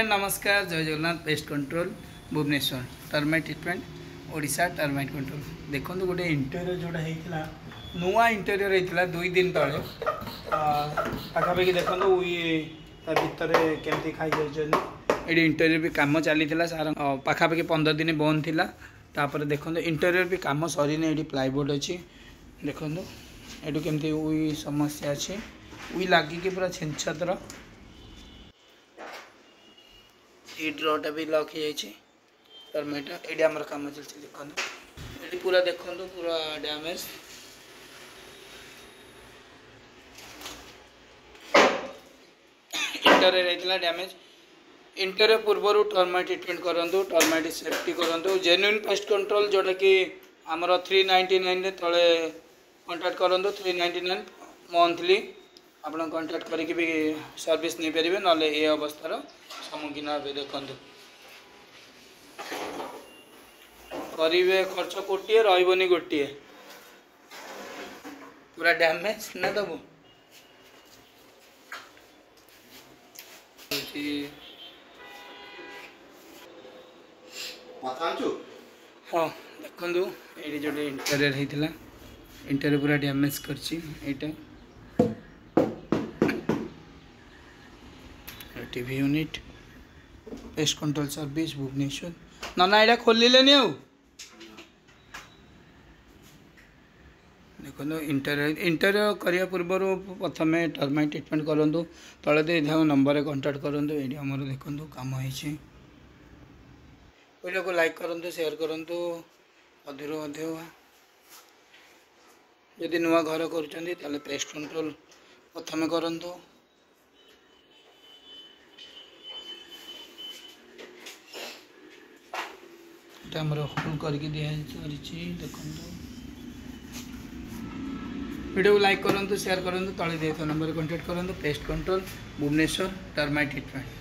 नमस्कार जय Jagannath pest control Bhubaneswar termite treatment Odisha termite control देखो गोटे इंटेरियर जोटा होता नुआ इंटेरियर होता 2 दिन तले पाखापाखि देखो भितर केमती खाई जाइए ये इंटेरियर भी कम चली सार पाखापाखि 15 दिन बंद थी तापर देखो इंटेरियर भी कम सरीने ये प्लाईबोर्ड अच्छी देखो ये केमती उई समस्या अच्छी उई लगिकी पूरा छेंछतर ड्रटा भी लक हो टर्माइटा ये आम कम चलती देखो ये पूरा देखो पूरा डैमेज इंटेरियर होता डैमेज इंटेरियर पूर्व टर्माइट ट्रिटमेंट करूँ टर्माइट सेफ्टी करूँ जेन्युइन पेस्ट कंट्रोल जोटा कि आमर 399 तले कंटाक्ट करूँ 399 मंथली आप कंटाक्ट करके भी सर्विस नहीं पारे ना ये अवस्थार सम्मुखीन हे देखु करेंगे खर्च गोटे रही गोटे पूरा डैमेज ना दबू हाँ देखु ये जो इंटेरियर होता इंटेरियर पूरा डैमेज कर TV unit pest control service Bhubaneswar ना यहाँ खोलिले आउ देखो इंटेरियर करने पूर्व प्रथम टर्माइट ट्रिटमेंट करूँ तले दे नंबर कंटाक्ट करूँ ये आम देखो कम हो वीडियो को लाइक करूँ शेयर करूँ अधिक अधिक जदि नुआ घर कर पेस्ट कंट्रोल प्रथम करूँ होल करके दिखाई देखो वीडियो को लाइक करूँ शेयर करूँ तले दिए नंबर कंटाक्ट करूँ pest control Bhubaneswar termite treatment.